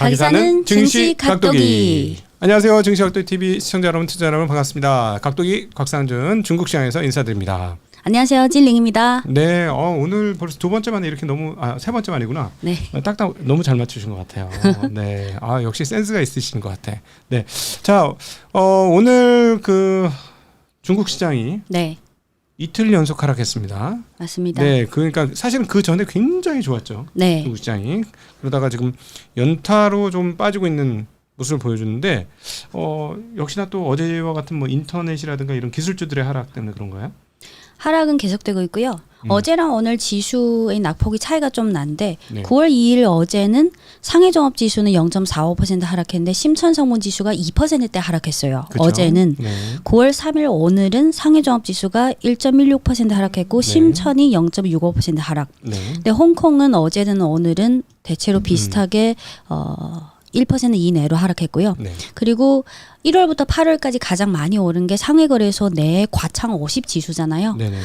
가기사는 증시 각도기. 안녕하세요. 증시 각도기 TV 시청자 여러분, 투자 여러분 반갑습니다. 각도기 곽상준 중국시장에서 인사드립니다. 안녕하세요. 찐링입니다. 네, 오늘 벌써 두 번째 만에 이렇게 세 번째 만이구나. 네. 딱딱 너무 잘 맞추신 것 같아요. 네, 역시 센스가 있으신 것 같아. 네, 자, 오늘 그 중국 시장이 네. 이틀 연속 하락했습니다. 맞습니다. 네, 그러니까 사실은 그 전에 굉장히 좋았죠. 네. 중국 시장이. 그러다가 지금 연타로 좀 빠지고 있는 모습을 보여주는데, 역시나 또 어제와 같은 뭐 인터넷이라든가 이런 기술주들의 하락 때문에 그런가요? 하락은 계속되고 있고요. 어제랑 오늘 지수의 낙폭이 차이가 좀 난데 네. 9월 2일 어제는 상해종합지수는 0.45% 하락했는데 심천성분지수가 2%대 하락했어요. 그쵸? 어제는. 네. 9월 3일 오늘은 상해종합지수가 1.16% 하락했고 네. 심천이 0.65% 하락. 네. 근데 홍콩은 어제는 오늘은 대체로 비슷하게 1% 이내로 하락했고요. 네. 그리고 1월부터 8월까지 가장 많이 오른 게 상해거래소 내 과창 50 지수잖아요. 네네.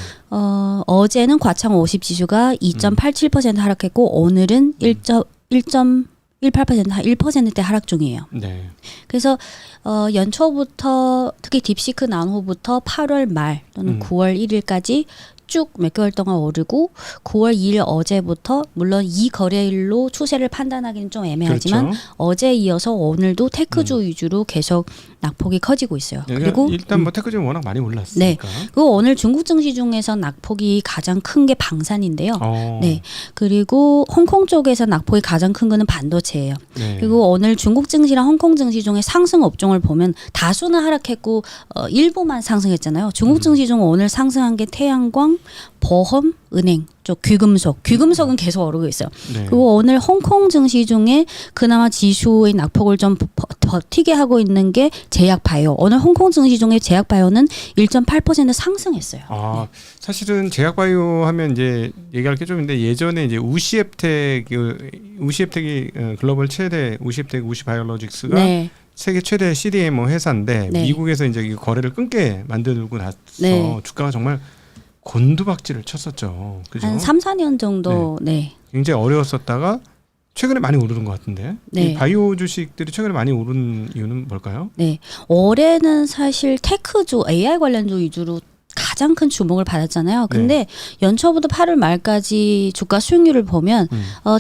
어제는 과창 50 지수가 2.87% 하락했고 오늘은 1.18% 1%대 하락 중이에요. 네. 그래서 연초부터 특히 딥시크 난 후부터 8월 말 또는 9월 1일까지 쭉 몇 개월 동안 오르고 9월 2일 어제부터 물론 이 거래일로 추세를 판단하기는 좀 애매하지만 그렇죠. 어제 이어서 오늘도 테크주 위주로 계속 낙폭이 커지고 있어요. 네, 그리고 일단 뭐 테크주는 워낙 많이 올랐으니까. 네. 그리고 오늘 중국 증시 중에서 낙폭이 가장 큰 게 방산인데요. 네. 그리고 홍콩 쪽에서 낙폭이 가장 큰 거는 반도체예요. 네. 그리고 오늘 중국 증시랑 홍콩 증시 중에 상승 업종을 보면 다수는 하락했고 일부만 상승했잖아요. 중국 증시 중 오늘 상승한 게 태양광, 보험, 은행 쪽 귀금속은 계속 오르고 있어요. 네. 그리고 오늘 홍콩 증시 중에 그나마 지수의 낙폭을 좀 버티게 하고 있는 게 제약바이오. 오늘 홍콩 증시 중에 제약바이오는 1.8% 상승했어요. 네. 사실은 제약바이오 하면 이제 얘기할 게 좀 있는데 예전에 이제 우시앱텍이 글로벌 최대 우시앱텍 우시바이오로직스가 네. 세계 최대 CDMO 회사인데 네. 미국에서 이제 이 거래를 끊게 만들고 나서 네. 주가가 정말 곤두박질을 쳤었죠. 그죠? 한 3, 4년 정도 굉장히 어려웠었다가 최근에 많이 오르는 것 같은데 네. 이 바이오 주식들이 최근에 많이 오른 이유는 뭘까요? 네. 올해는 사실 테크주, AI 관련주 위주로 가장 큰 주목을 받았잖아요. 근데 연초부터 8월 말까지 주가 수익률을 보면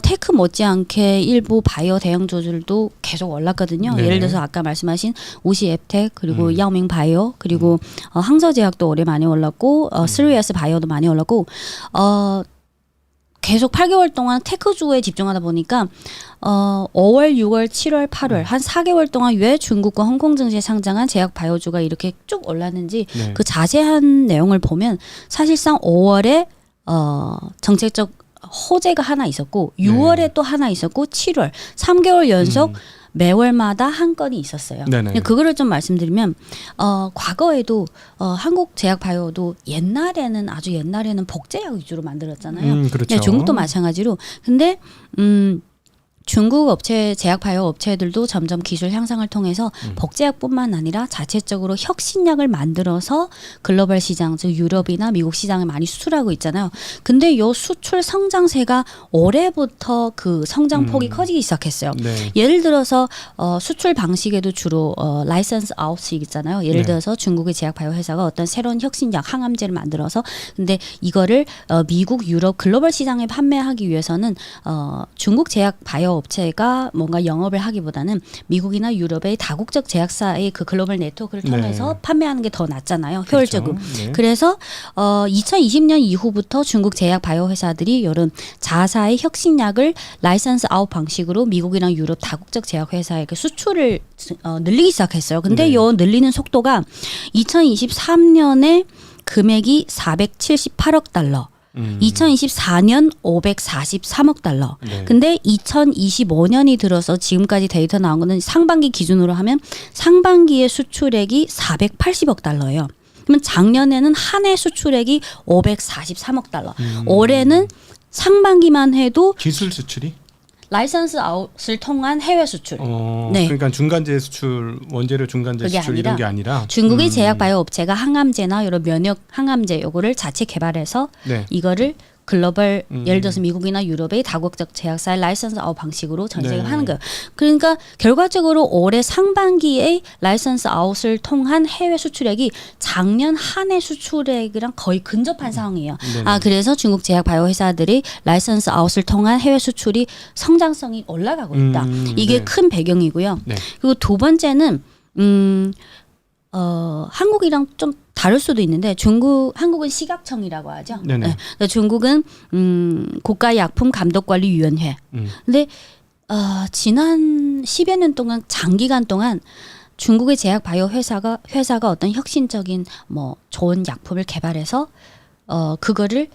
테크 못지않게 일부 바이오 대형주들도 계속 올랐거든요. 네. 예를 들어서 아까 말씀하신 우시앱텍 그리고 야오밍 바이오 그리고 항저제약도 올해 많이 올랐고 3S 바이오도 많이 올랐고 계속 8개월 동안 테크주에 집중하다 보니까 5월, 6월, 7월, 8월 한 4개월 동안 왜 중국과 홍콩 증시에 상장한 제약 바이오주가 이렇게 쭉 올랐는지 그 자세한 내용을 보면 사실상 5월에 정책적 호재가 하나 있었고 6월에 또 하나 있었고 7월 3개월 연속 매월마다 한 건이 있었어요. 그거를 좀 말씀드리면 과거에도 한국 제약 바이오도 아주 옛날에는 복제약 위주로 만들었잖아요. 그렇죠. 네, 중국도 마찬가지로. 근데 중국 업체, 제약 바이오 업체들도 점점 기술 향상을 통해서 복제약뿐만 아니라 자체적으로 혁신약을 만들어서 글로벌 시장, 즉 유럽이나 미국 시장에 많이 수출하고 있잖아요. 근데 요 수출 성장세가 올해부터 그 성장폭이 커지기 시작했어요. 네. 예를 들어서 수출 방식에도 주로 라이선스 아웃식 있잖아요. 예를 들어서 중국의 제약 바이오 회사가 어떤 새로운 혁신약, 항암제를 만들어서 근데 이거를 미국, 유럽 글로벌 시장에 판매하기 위해서는 중국 제약 바이오 업체가 뭔가 영업을 하기보다는 미국이나 유럽의 다국적 제약사의 그 글로벌 네트워크를 통해서 판매하는 게 더 낫잖아요. 효율적으로. 그렇죠. 그래서 2020년 이후부터 중국 제약 바이오 회사들이 이런 자사의 혁신약을 라이선스 아웃 방식으로 미국이랑 유럽 다국적 제약 회사에 수출을 늘리기 시작했어요. 근데 요 늘리는 속도가 2023년에 금액이 478억 달러. 2024년 543억 달러. 근데 2025년이 들어서 지금까지 데이터 나온 거는 상반기 기준으로 하면 상반기의 수출액이 480억 달러예요. 그러면 작년에는 한 해 수출액이 543억 달러. 올해는 상반기만 해도 기술 수출이? 라이선스 아웃을 통한 해외 수출. 그러니까 중간재 수출, 원재료 중간재 수출 이런 게 아니라 중국의 제약 바이오 업체가 항암제나 이런 면역 항암제 요거를 자체 개발해서 이거를 글로벌 예를 들어서 미국이나 유럽의 다국적 제약사의 라이선스 아웃 방식으로 전 세계를 네. 하는 거예요. 그러니까 결과적으로 올해 상반기에 라이선스 아웃을 통한 해외 수출액이 작년 한 해 수출액이랑 거의 근접한 상황이에요. 네네. 그래서 중국 제약 바이오 회사들이 라이선스 아웃을 통한 해외 수출이 성장성이 올라가고 있다. 이게 네. 큰 배경이고요. 네. 그리고 두 번째는 한국이랑 좀 다를 수도 있는데 한국은 시각청이라고 하죠. 네네. 네. 중국은 국가약품감독관리위원회. 근데 지난 10여 년 동안 장기간 동안 중국의 제약 바이오 회사가 어떤 혁신적인 뭐 좋은 약품을 개발해서 그거를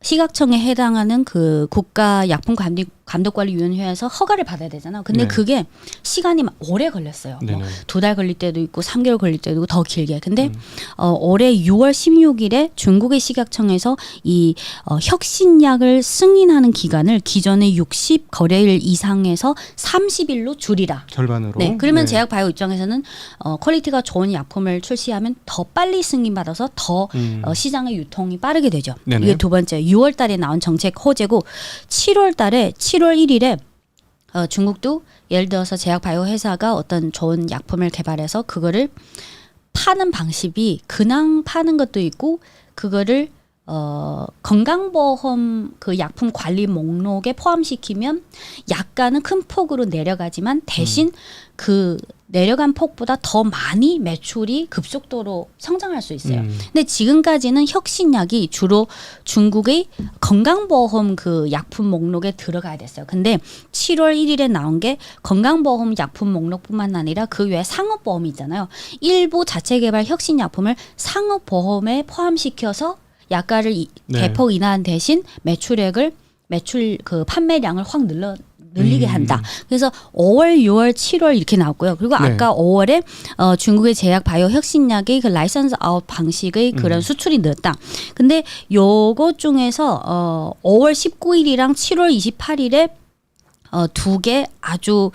시각청에 해당하는 그 국가약품감독관리위원회에서 허가를 받아야 되잖아. 근데 네. 그게 시간이 오래 걸렸어요. 뭐 네네. 2달 걸릴 때도 있고 3개월 걸릴 때도 있고 더 길게. 근데 올해 6월 16일에 중국의 시각청에서 이 혁신약을 승인하는 기간을 기존의 60 거래일 이상에서 30일로 줄이라. 절반으로. 네, 그러면 네. 제약 바이오 입장에서는 퀄리티가 좋은 약품을 출시하면 더 빨리 승인받아서 더 시장의 유통이 빠르게 되죠. 네네. 이게 두 번째, 6월 달에 나온 정책 호재고 7월 달에 7월 1일에 중국도 예를 들어서 제약 바이오 회사가 어떤 좋은 약품을 개발해서 그거를 파는 방식이 그냥 파는 것도 있고 그거를 건강보험 그 약품 관리 목록에 포함시키면 약간은 큰 폭으로 내려가지만 대신 그 내려간 폭보다 더 많이 매출이 급속도로 성장할 수 있어요. 근데 지금까지는 혁신약이 주로 중국의 건강보험 그 약품 목록에 들어가야 됐어요. 근데 7월 1일에 나온 게 건강보험 약품 목록뿐만 아니라 그 외에 상업보험이 있잖아요. 일부 자체 개발 혁신약품을 상업보험에 포함시켜서 약가를 네. 대폭 인하한 대신 매출 그 판매량을 확 늘리게 한다. 그래서 5월, 6월, 7월 이렇게 나왔고요. 그리고 네. 아까 5월에 중국의 제약 바이오 혁신약의 그 라이선스 아웃 방식의 그런 수출이 늘었다. 근데 요거 중에서 5월 19일이랑 7월 28일에 두 개 아주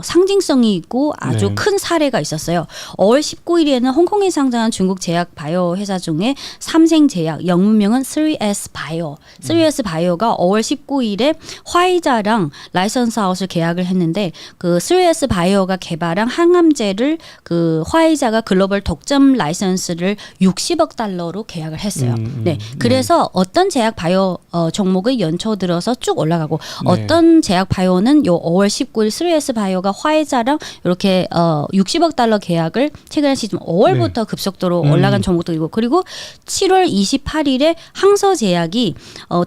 상징성이 있고 아주 네. 큰 사례가 있었어요. 5월 19일에는 홍콩에 상장한 중국 제약 바이오 회사 중에 삼생제약, 영문명은 3S 바이오. 3S 바이오가 5월 19일에 화이자랑 라이선스 아웃을 계약을 했는데 그 3S 바이오가 개발한 항암제를 그 화이자가 글로벌 독점 라이선스를 60억 달러로 계약을 했어요. 네. 그래서 어떤 제약 바이오 종목의 연초 들어서 쭉 올라가고 네. 어떤 제약 바이오는 요 5월 19일 3S 바이오가 화이자랑 이렇게 60억 달러 계약을 최근에 지금 5월부터 네. 급속도로 올라간 종목도 있고 그리고 7월 28일에 항서제약이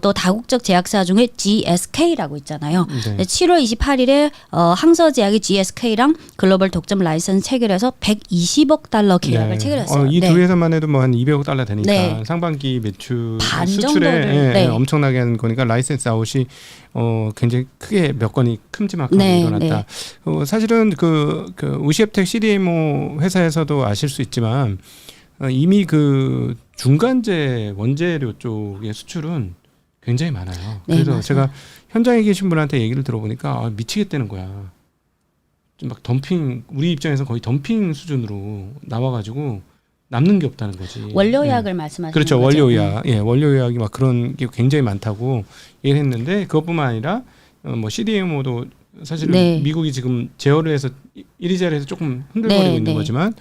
또 다국적 제약사 중에 GSK라고 있잖아요. 네. 7월 28일에 항서제약이 GSK랑 글로벌 독점 라이선스 체결해서 120억 달러 계약을 체결했어요. 이 두 회사만 해도 뭐 한 200억 달러 되니까 네. 상반기 매출 반 수출에 정도를, 네. 엄청나게 하는 거니까 라이센스 아웃이 굉장히 크게 몇 건이 큼지막하게 네, 일어났다. 사실은 그 우시앱텍 CDMO 회사에서도 아실 수 있지만 이미 그 중간재 원재료 쪽의 수출은 굉장히 많아요. 네, 그래서 맞아요. 제가 현장에 계신 분한테 얘기를 들어보니까 미치겠다는 거야. 좀 막 덤핑, 우리 입장에서 거의 덤핑 수준으로 나와가지고 남는 게 없다는 거지. 원료약을 말씀하시는 그렇죠. 거죠? 원료약. 원료약이 막 그런 게 굉장히 많다고 얘기를 했는데 그것뿐만 아니라 뭐 CDMO도 사실은 네. 미국이 지금 제어를 해서 이리저리 해서 조금 흔들거리고 네, 있는 네. 거지만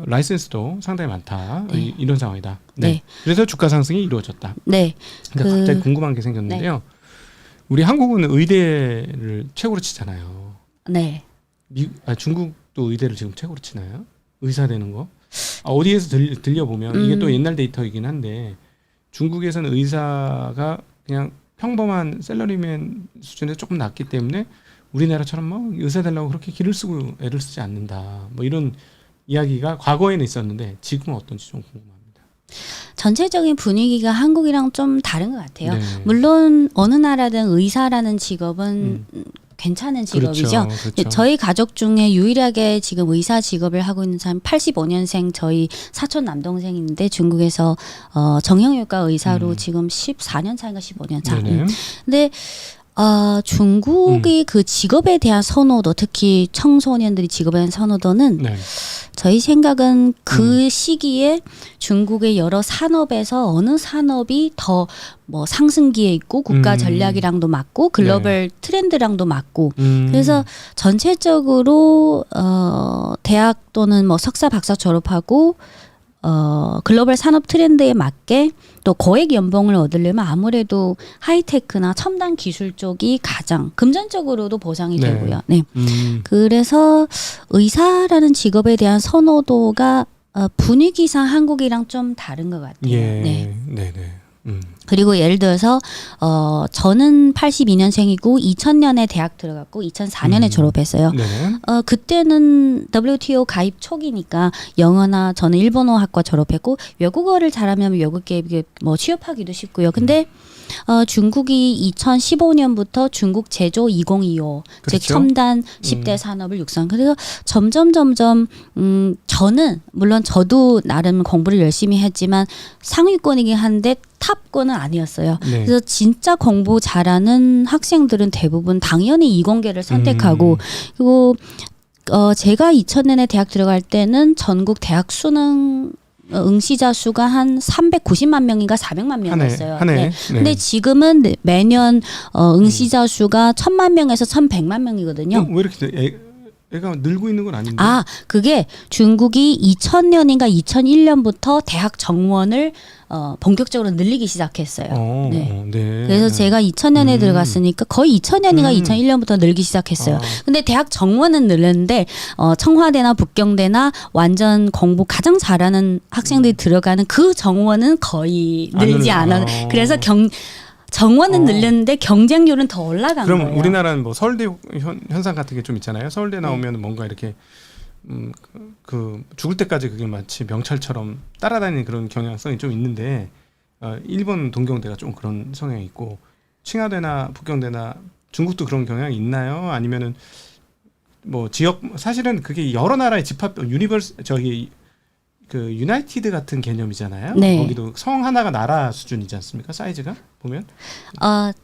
라이센스도 상당히 많다. 네. 이런 상황이다. 네. 네. 그래서 주가 상승이 이루어졌다. 네. 그러니까 갑자기 궁금한 게 생겼는데요. 우리 한국은 의대를 최고로 치잖아요. 네. 중국도 의대를 지금 최고로 치나요? 의사 되는 거? 어디에서 들려보면 이게 또 옛날 데이터이긴 한데 중국에서는 의사가 그냥 평범한 셀러리맨 수준에서 조금 낮기 때문에 우리나라처럼 뭐 의사 되려고 그렇게 기를 쓰고 애를 쓰지 않는다. 뭐 이런 이야기가 과거에는 있었는데 지금은 어떤지 좀 궁금합니다. 전체적인 분위기가 한국이랑 좀 다른 것 같아요. 네. 물론 어느 나라든 의사라는 직업은 괜찮은 직업이죠. 그렇죠. 근데 저희 가족 중에 유일하게 지금 의사 직업을 하고 있는 사람 85년생 저희 사촌 남동생인데 중국에서 정형외과 의사로 지금 14년 차인가 15년 차. 네네. 근데 중국이 그 직업에 대한 선호도, 특히 청소년들이 직업에 대한 선호도는 네. 저희 생각은 그 시기에 중국의 여러 산업에서 어느 산업이 더 뭐 상승기에 있고 국가 전략이랑도 맞고 글로벌 트렌드랑도 맞고 그래서 전체적으로 대학 또는 뭐 석사 박사 졸업하고 글로벌 산업 트렌드에 맞게 또 거액 연봉을 얻으려면 아무래도 하이테크나 첨단 기술 쪽이 가장 금전적으로도 보상이 네. 되고요. 네. 그래서 의사라는 직업에 대한 선호도가 분위기상 한국이랑 좀 다른 것 같아요. 예. 네. 네. 그리고 예를 들어서 저는 82년생이고 2000년에 대학 들어갔고 2004년에 졸업했어요. 네. 그때는 WTO 가입 초기니까 영어나 저는 일본어 학과 졸업했고 외국어를 잘하면 외국계 뭐 취업하기도 쉽고요. 근데 중국이 2015년부터 중국 제조 2025, 그렇죠. 즉 첨단 10대 산업을 육성. 그래서 점점 저는 물론 저도 나름 공부를 열심히 했지만 상위권이긴 한데 탑권은 아니었어요. 네. 그래서 진짜 공부 잘하는 학생들은 대부분 당연히 이공계를 선택하고 그리고 제가 2000년에 대학 들어갈 때는 전국 대학 수능 응시자 수가 한 390만 명인가 400만 명이었어요. 한 해. 네. 네. 근데 지금은 매년 응시자 수가 1000만 명에서 1100만 명이거든요. 왜 이렇게 애가 늘고 있는 건 아닌데? 그게 중국이 2000년인가 2001년부터 대학 정원을 본격적으로 늘리기 시작했어요. 네. 네. 그래서 제가 2000년에 들어갔으니까 거의 2000년인가 2001년부터 늘기 시작했어요. 근데 대학 정원은 늘렸는데 청와대나 북경대나 완전 공부 가장 잘하는 학생들이 들어가는 그 정원은 거의 늘지 않아. 그래서 정원은 늘렸는데 경쟁률은 더 올라간 그럼 거예요. 우리나라는 뭐 서울대 현상 같은 게 좀 있잖아요. 서울대 나오면 뭔가 이렇게 그 죽을 때까지 그게 마치 명찰처럼 따라다니는 그런 경향성이 좀 있는데 일본 동경대가 좀 그런 성향이 있고 칭화대나 북경대나 중국도 그런 경향이 있나요? 아니면은 뭐 지역 사실은 그게 여러 나라의 집합 그 유나이티드 같은 개념이잖아요. 네. 거기도 성 하나가 나라 수준이지 않습니까? 사이즈가 보면.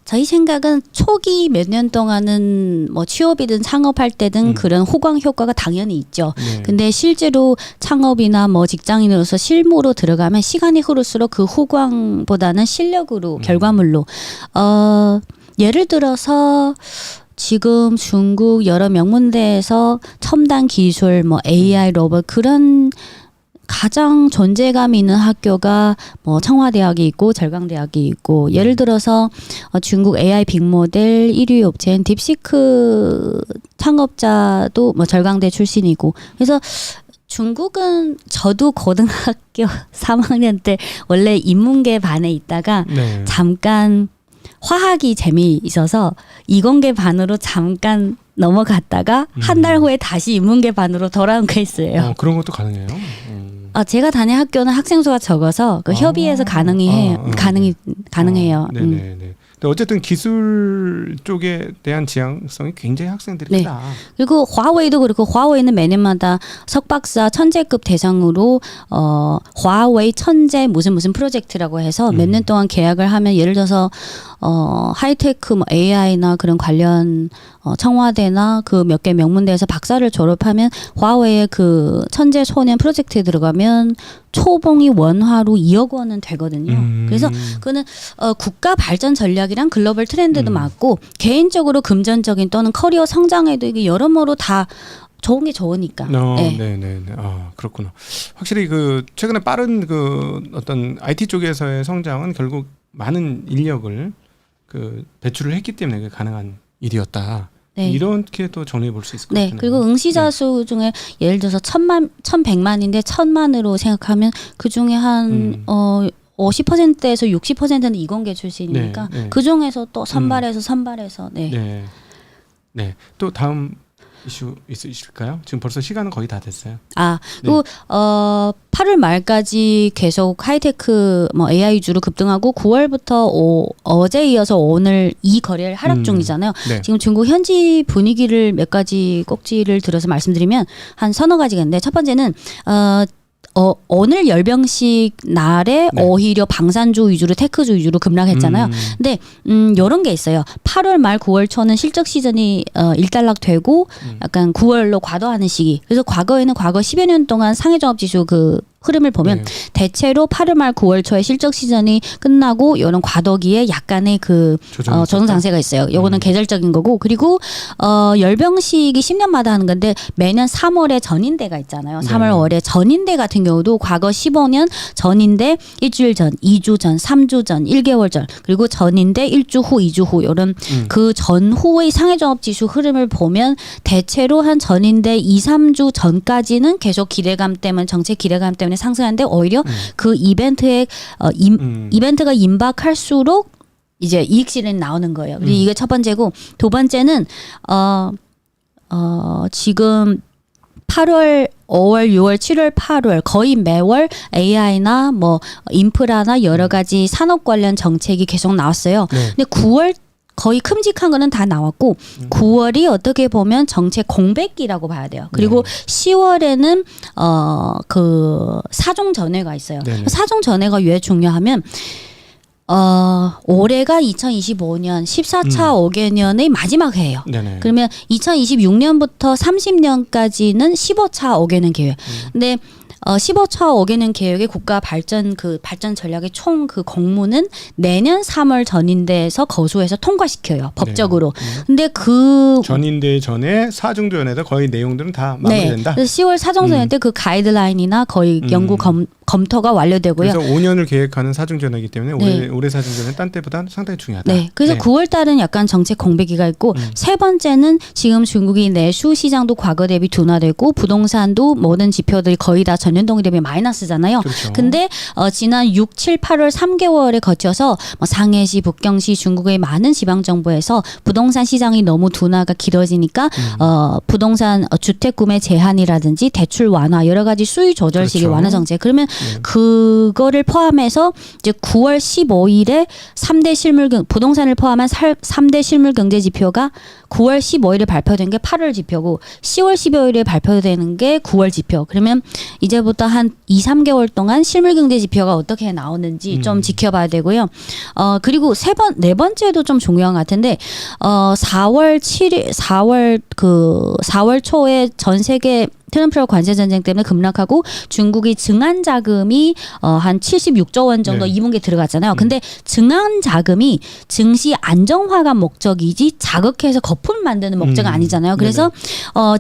저희 생각은 초기 몇 년 동안은 뭐 취업이든 창업할 때든 그런 호강 효과가 당연히 있죠. 네. 근데 실제로 창업이나 뭐 직장인으로서 실무로 들어가면 시간이 흐를수록 그 호강보다는 실력으로 결과물로 예를 들어서 지금 중국 여러 명문대에서 첨단 기술, 뭐 AI 로봇 그런 가장 존재감이 있는 학교가 뭐 청와대학이 있고 절강대학이 있고 예를 들어서 중국 AI 빅모델 1위 업체인 딥시크 창업자도 뭐 절강대 출신이고 그래서 중국은 저도 고등학교 3학년 때 원래 인문계 반에 있다가 네. 잠깐 화학이 재미있어서 이공계 반으로 잠깐 넘어갔다가 한 달 후에 다시 인문계 반으로 돌아온 케이스예요. 그런 것도 가능해요. 제가 다닌 학교는 학생 수가 적어서 그 협의해서 가능해요. 네네네. 근데 어쨌든 기술 쪽에 대한 지향성이 굉장히 학생들이 네. 크다. 그리고 화웨이도 그렇고 화웨이는 매년마다 석박사 천재급 대상으로 화웨이 천재 무슨 프로젝트라고 해서 몇 년 동안 계약을 하면 예를 들어서 하이테크 뭐 AI나 그런 관련 청와대나 그 몇 개 명문대에서 박사를 졸업하면 화웨이의 그 천재 소년 프로젝트에 들어가면 초봉이 원화로 2억 원은 되거든요. 그래서 그거는 국가 발전 전략이랑 글로벌 트렌드도 맞고 개인적으로 금전적인 또는 커리어 성장에도 이게 여러모로 다 좋은 게 좋으니까. 네네네. 그렇구나. 확실히 그 최근에 빠른 그 어떤 IT 쪽에서의 성장은 결국 많은 인력을 그 배출을 했기 때문에 그게 가능한 일이었다. 네. 이렇게 또 정리해 볼 수 있을 것 같아요. 그리고 응시자 수 중에 예를 들어서 1,100만인데 1,000만으로 생각하면 그 중에 한 50%에서 60%는 이공계 출신이니까 그 중에서 또 선발해서 네. 또 다음 이슈 있으실까요? 지금 벌써 시간은 거의 다 됐어요. 그리고 8월 말까지 계속 하이테크 뭐 AI 위주로 급등하고 9월부터 어제 이어서 오늘 이 거래일 하락 중이잖아요. 네. 지금 중국 현지 분위기를 몇 가지 꼭지를 들어서 말씀드리면 한 서너 가지가 있는데 첫 번째는 어느 열병식 날에 네. 오히려 방산주 위주로 테크주 위주로 급락했잖아요. 근데 이런 게 있어요. 8월 말 9월 초는 실적 시즌이 일단락되고 약간 9월로 과도하는 시기. 그래서 과거에는 과거 10여 년 동안 상해종합지수 그 흐름을 보면 네. 대체로 8월 말 9월 초에 실적 시즌이 끝나고 이런 과도기에 약간의 그 조정이 조정 장세가 있어요. 요거는 계절적인 거고 그리고 열병식이 10년마다 하는 건데 매년 3월에 전인대가 있잖아요. 3월 월에 전인대 같은 경우도 과거 15년 전인대 일주일 전, 2주 전, 3주 전, 1개월 전 그리고 전인대 1주 후, 2주 후 이런 그 전후의 상해종합지수 흐름을 보면 대체로 한 전인대 2, 3주 전까지는 계속 기대감 때문에 정책 기대감 때문에 상승하는데 오히려 그 이벤트의 이벤트가 임박할수록 이제 이익 실현이 나오는 거예요. 그리고 이게 첫 번째고 두 번째는 지금 8월, 5월, 6월, 7월, 8월 거의 매월 AI나 뭐 인프라나 여러 가지 산업 관련 정책이 계속 나왔어요. 네. 근데 9월 거의 큼직한 거는 다 나왔고 9월이 어떻게 보면 정책 공백기라고 봐야 돼요. 그리고 10월에는 그 사종 전회가 있어요. 네네. 사종 전회가 왜 중요하면 올해가 2025년 14차 5개년의 마지막 해예요. 네네. 그러면 2026년부터 30년까지는 15차 5개년 계획. 근데 15차 5개년 계획의 국가 발전 그 발전 전략의 총 그 공문은 내년 3월 전인대에서 거수해서 통과시켜요. 법적으로. 근데 그 전인대 전에 사중전에도 거의 내용들은 다 마무리된다. 네. 그래서 10월 사정전에 때 그 가이드라인이나 거의 연구 검토가 완료되고요. 그래서 5년을 계획하는 사중전이기 때문에 네. 올해 사중전은 딴 때보다 상당히 중요하다. 네, 그래서 9월 달은 약간 정책 공백기가 있고 세 번째는 지금 중국이 내수 시장도 과거 대비 둔화되고 부동산도 모든 지표들이 거의 다 전년 동기 대비 마이너스잖아요. 그렇죠. 근데 지난 6, 7, 8월 3개월에 거쳐서 뭐 상해시, 북경시, 중국의 많은 지방 정부에서 부동산 시장이 너무 둔화가 길어지니까 부동산 주택 구매 제한이라든지 대출 완화 여러 가지 수요 조절 시기 그렇죠. 완화 정책. 그러면 그거를 포함해서 이제 9월 15일에 3대 실물 부동산을 포함한 3대 실물 경제 지표가 9월 15일에 발표된 게 8월 지표고 10월 15일에 발표되는 게 9월 지표. 그러면 이제부터 한 2, 3개월 동안 실물 경제 지표가 어떻게 나오는지 좀 지켜봐야 되고요. 그리고 네 번째도 좀 중요한 것 같은데 4월 초에 전 세계 트럼프 관세 전쟁 때문에 급락하고 중국이 증한 자금이 한 76조 원 정도 네. 2분기에 들어갔잖아요. 근데 증한 자금이 증시 안정화가 목적이지 자극해서 거품 만드는 목적은 아니잖아요. 그래서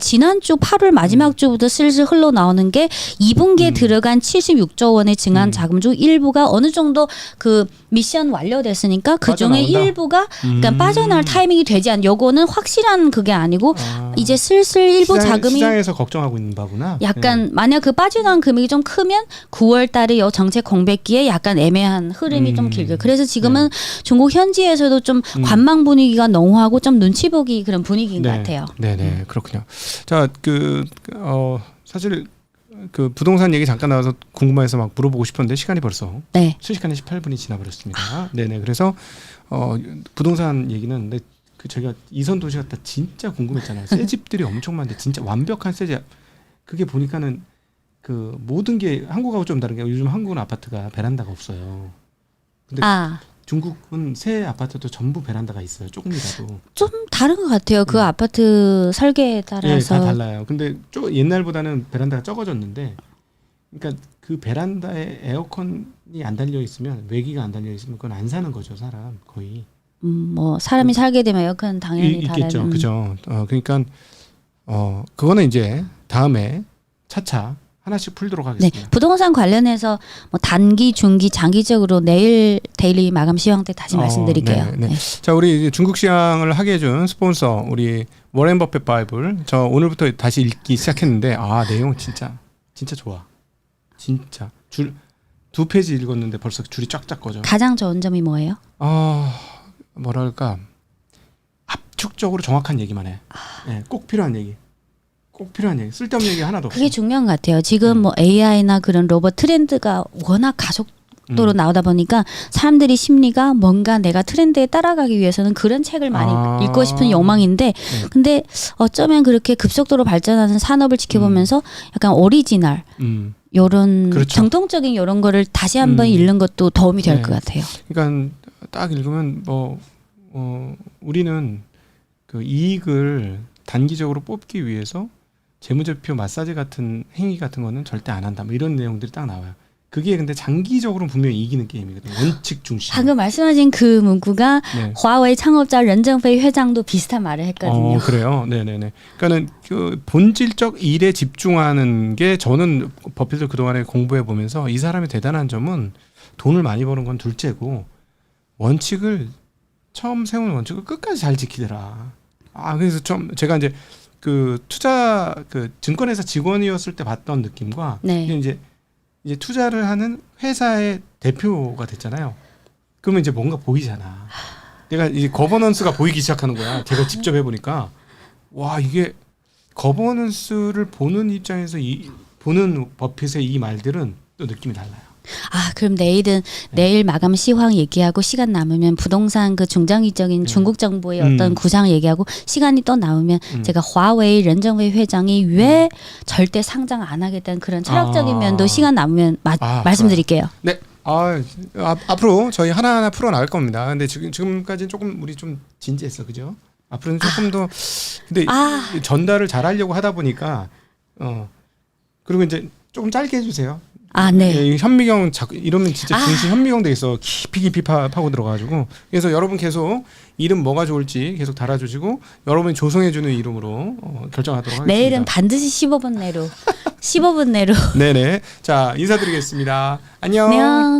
지난주 8월 마지막 주부터 슬슬 흘러나오는 게 2분기에 들어간 76조 원의 증한 자금 중 일부가 어느 정도 그 미션 완료됐으니까 그 중에 빠져나온다? 일부가 그러니까 빠져나올 타이밍이 되지 않. 요거는 확실한 그게 아니고 이제 슬슬 일부 자금이 시장에서 걱정하고 있는 바구나. 약간 만약 그 빠져나온 금액이 좀 크면 9월 달에 요 정책 공백기에 약간 애매한 흐름이 좀 길게. 그래서 지금은 중국 현지에서도 좀 관망 분위기가 농후하고 좀 눈치 보기 그런 분위기인 것 같아요. 네네 그렇군요. 자 사실 그 부동산 얘기 잠깐 나와서 궁금해서 막 물어보고 싶었는데 시간이 벌써 네. 순식간에 18분이 지나버렸습니다. 네네 그래서 부동산 얘기는 근데 그 저희가 이선 도시 갔다 진짜 궁금했잖아요. 새 집들이 엄청 많은데 진짜 완벽한 새 집. 그게 보니까는 그 모든 게 한국하고 좀 다른 게 요즘 한국은 아파트가 베란다가 없어요. 근데 중국은 새 아파트도 전부 베란다가 있어요. 조금이라도. 좀 다른 것 같아요. 그 아파트 설계에 따라서. 다 달라요. 근데 옛날보다는 베란다가 적어졌는데, 그러니까 그 베란다에 에어컨이 안 달려 있으면 외기가 안 달려 있으면 그건 안 사는 거죠, 사람 거의. 뭐 사람이 살게 되면 에어컨 당연히 있겠죠, 다른. 그죠. 그러니까 그거는 이제 다음에 차차 하나씩 풀도록 하겠습니다. 네, 부동산 관련해서 뭐 단기, 중기, 장기적으로 내일 데일리 마감 시황 때 다시 말씀드릴게요. 네. 자, 우리 이제 중국 시황을 하게 해준 스폰서 우리 워렌 버핏 바이블 저 오늘부터 다시 읽기 시작했는데 내용 진짜 좋아. 진짜 줄 2페이지 읽었는데 벌써 줄이 쫙쫙 꺼져. 가장 좋은 점이 뭐예요? 뭐랄까 압축적으로 정확한 얘기만 해. 네, 꼭 필요한 얘기. 쓸데없는 얘기 하나도 없어. 그게 중요한 것 같아요. 지금 뭐 AI나 그런 로봇 트렌드가 워낙 가속도로 나오다 보니까 사람들이 심리가 뭔가 내가 트렌드에 따라가기 위해서는 그런 책을 많이 읽고 싶은 욕망인데 근데 어쩌면 그렇게 급속도로 발전하는 산업을 지켜보면서 약간 오리지널 이런 그렇죠. 정통적인 이런 거를 다시 한번 읽는 것도 도움이 될 것 같아요. 그러니까 딱 읽으면 우리는 그 이익을 단기적으로 뽑기 위해서 재무제표 마사지 같은 행위 같은 거는 절대 안 한다. 뭐 이런 내용들이 딱 나와요. 그게 근데 장기적으로는 분명히 이기는 게임이거든요. 원칙 중심. 방금 말씀하신 그 문구가 네. 화웨이 창업자 任正非 회장도 비슷한 말을 했거든요. 그래요. 네네네. 그러니까는 그 본질적 일에 집중하는 게 저는 버핏을 그동안에 공부해 보면서 이 사람의 대단한 점은 돈을 많이 버는 건 둘째고 원칙을 처음 세운 원칙을 끝까지 잘 지키더라. 그래서 제가 이제 그 투자 그 증권회사 직원이었을 때 봤던 느낌과 네. 이제 투자를 하는 회사의 대표가 됐잖아요. 그러면 이제 뭔가 보이잖아. 내가 이제 거버넌스가 보이기 시작하는 거야. 제가 직접 해보니까 와 이게 거버넌스를 보는 입장에서 보는 버핏의 이 말들은 또 느낌이 달라요. 그럼 내일 마감 시황 얘기하고 시간 남으면 부동산 그 중장기적인 중국 정부의 어떤 구상 얘기하고 시간이 또 남으면 제가 화웨이 任正非 회장이 왜 절대 상장 안 하겠다는 그런 철학적인 면도 시간 남으면 말씀드릴게요. 네. 앞으로 저희 하나하나 풀어 나갈 겁니다. 근데 지금까지는 조금 우리 좀 진지했어. 그죠? 앞으로는 조금 더 근데 전달을 잘 하려고 하다 보니까 그리고 이제 조금 짧게 해 주세요. 네. 현미경 이러면 진짜 중심 현미경 되겠어. 깊이 파고 들어가지고. 그래서 여러분 계속 이름 뭐가 좋을지 계속 달아주시고 여러분이 조성해주는 이름으로 결정하도록 하겠습니다. 내일은 반드시 15분 내로 15분 내로. 네네. 자 인사드리겠습니다. 안녕. 안녕.